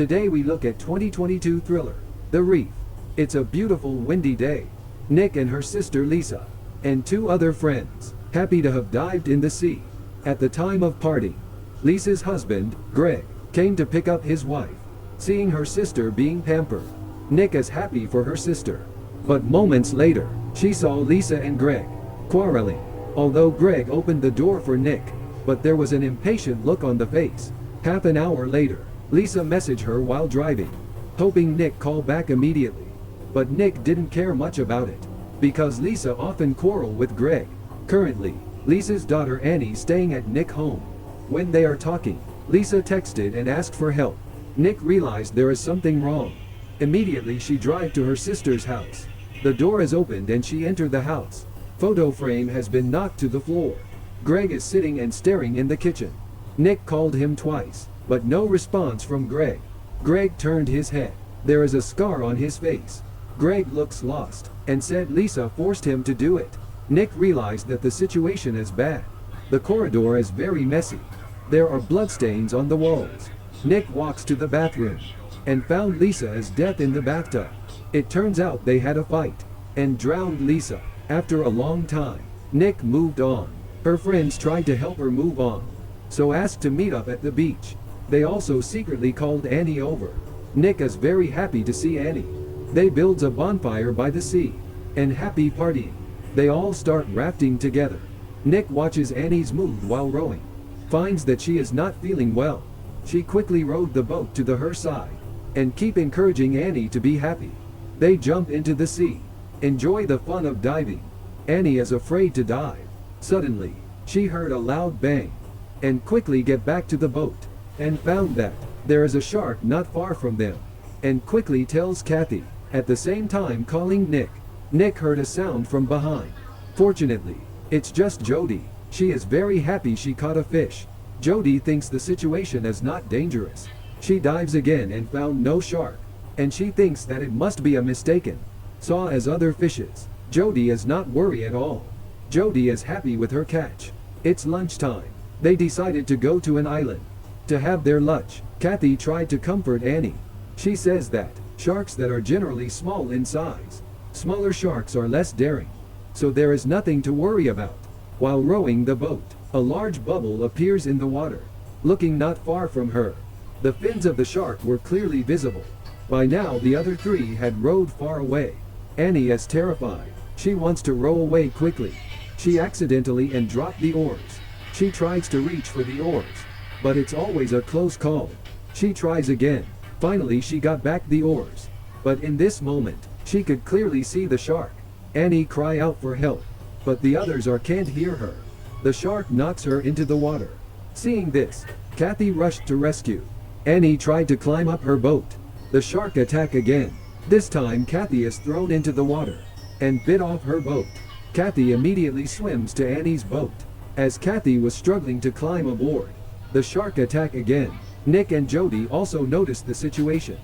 Today we look at 2022 thriller, The Reef. It's a beautiful windy day. Nick and her sister Lisa, and two other friends, happy to have dived in the sea. At the time of parting, Lisa's husband, Greg, came to pick up his wife. Seeing her sister being pampered, Nick is happy for her sister. But moments later, she saw Lisa and Greg quarreling. Although Greg opened the door for Nick, but there was an impatient look on the face. Half an hour later, Lisa messaged her while driving, hoping Nick call back immediately. But Nick didn't care much about it, because Lisa often quarrel with Greg. Currently, Lisa's daughter Annie staying at Nick's home. When they are talking, Lisa texted and asked for help. Nick realized there is something wrong. Immediately she drive to her sister's house. The door is opened and she entered the house. Photo frame has been knocked to the floor. Greg is sitting and staring in the kitchen. Nick called him twice, but no response from Greg. Greg turned his head. There is a scar on his face. Greg looks lost, and said Lisa forced him to do it. Nick realized that the situation is bad. The corridor is very messy. There are bloodstains on the walls. Nick walks to the bathroom, and found Lisa as dead in the bathtub. It turns out they had a fight, and drowned Lisa. After a long time, Nick moved on. Her friends tried to help her move on, so asked to meet up at the beach. They also secretly called Annie over. Nick is very happy to see Annie. They builds a bonfire by the sea, and happy partying. They all start rafting together. Nick watches Annie's mood while rowing, finds that she is not feeling well. She quickly rowed the boat to her side, and keep encouraging Annie to be happy. They jump into the sea, enjoy the fun of diving. Annie is afraid to dive. Suddenly, she heard a loud bang, and quickly get back to the boat, and found that there is a shark not far from them, and quickly tells Kathy, at the same time calling Nick. Nick heard a sound from behind. Fortunately, it's just Jody. She is very happy she caught a fish. Jody thinks the situation is not dangerous. She dives again and found no shark, and she thinks that it must be a mistaken saw as other fishes. Jody is not worried at all. Jody is happy with her catch. It's lunchtime. They decided to go to an island to have their lunch. Kathy tried to comfort Annie. She says that sharks that are generally small in size, smaller sharks are less daring, so there is nothing to worry about. While rowing the boat, a large bubble appears in the water, looking not far from her. The fins of the shark were clearly visible. By now the other three had rowed far away. Annie is terrified. She wants to row away quickly. She accidentally and dropped the oars. She tries to reach for the oars, but it's always a close call. She tries again. Finally she got back the oars, but in this moment, she could clearly see the shark. Annie cry out for help, but the others can't hear her. The shark knocks her into the water. Seeing this, Kathy rushed to rescue. Annie tried to climb up her boat. The shark attacked again. This time Kathy is thrown into the water, and bit off her boat. Kathy immediately swims to Annie's boat. As Kathy was struggling to climb aboard, the shark attacked again. Nick and Jody also noticed the situation.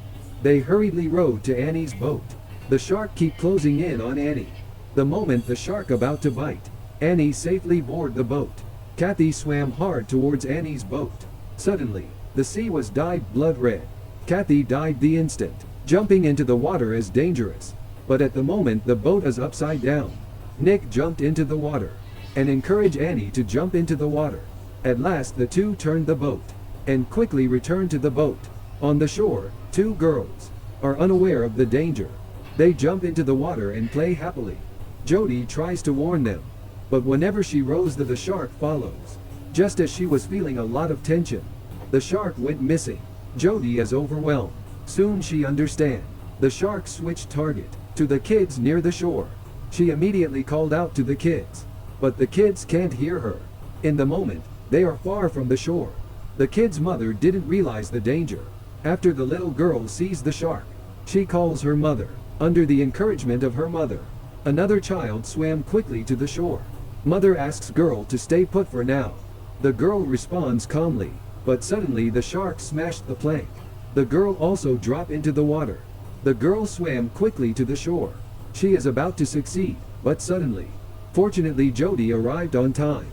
They hurriedly rowed to Annie's boat. The shark kept closing in on Annie. The moment the shark about to bite, Annie safely boarded the boat. Kathy swam hard towards Annie's boat. Suddenly, the sea was dyed blood red. Kathy died the instant. Jumping into the water is dangerous, but at the moment the boat is upside down. Nick jumped into the water, and encouraged Annie to jump into the water. At last the two turned the boat, and quickly returned to the boat. On the shore, two girls are unaware of the danger. They jump into the water and play happily. Jody tries to warn them, but whenever she rows the shark follows. Just as she was feeling a lot of tension, the shark went missing. Jody is overwhelmed. Soon she understands. The shark switched target to the kids near the shore. She immediately called out to the kids, but the kids can't hear her. In the moment, they are far from the shore. The kid's mother didn't realize the danger. After the little girl sees the shark, she calls her mother. Under the encouragement of her mother, another child swam quickly to the shore. Mother asks girl to stay put for now. The girl responds calmly, but suddenly the shark smashed the plank. The girl also dropped into the water. The girl swam quickly to the shore. She is about to succeed, but suddenly, fortunately Jody arrived on time.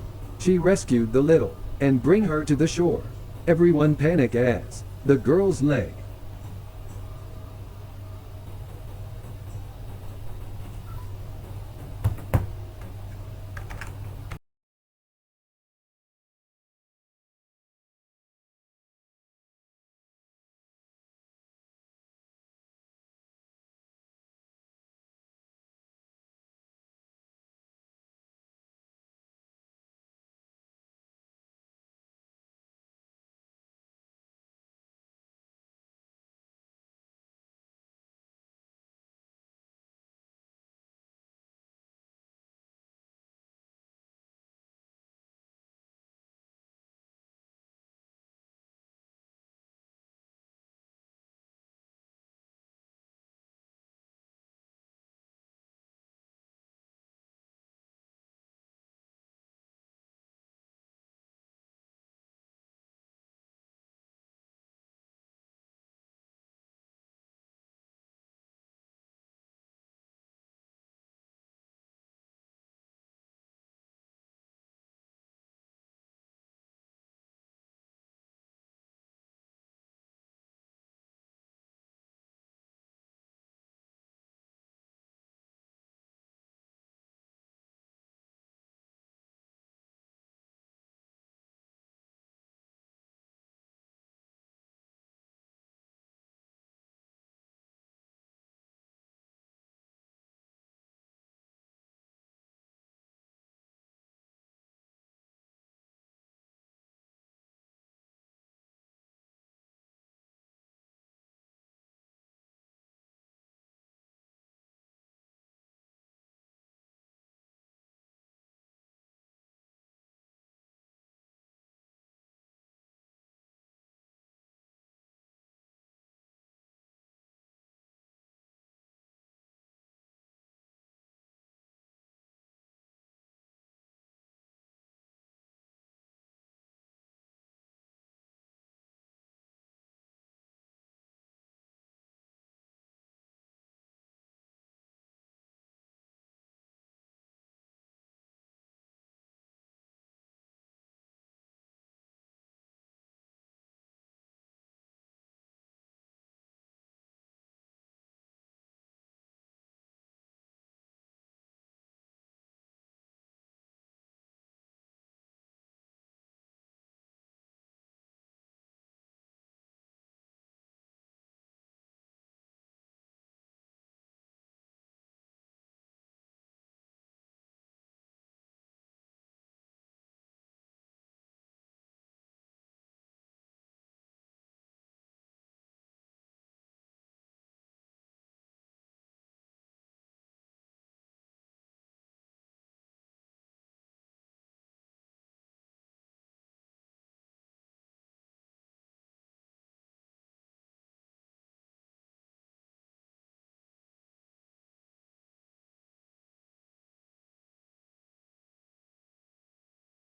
She rescued the little, and bring her to the shore. Everyone panicked as the girl's leg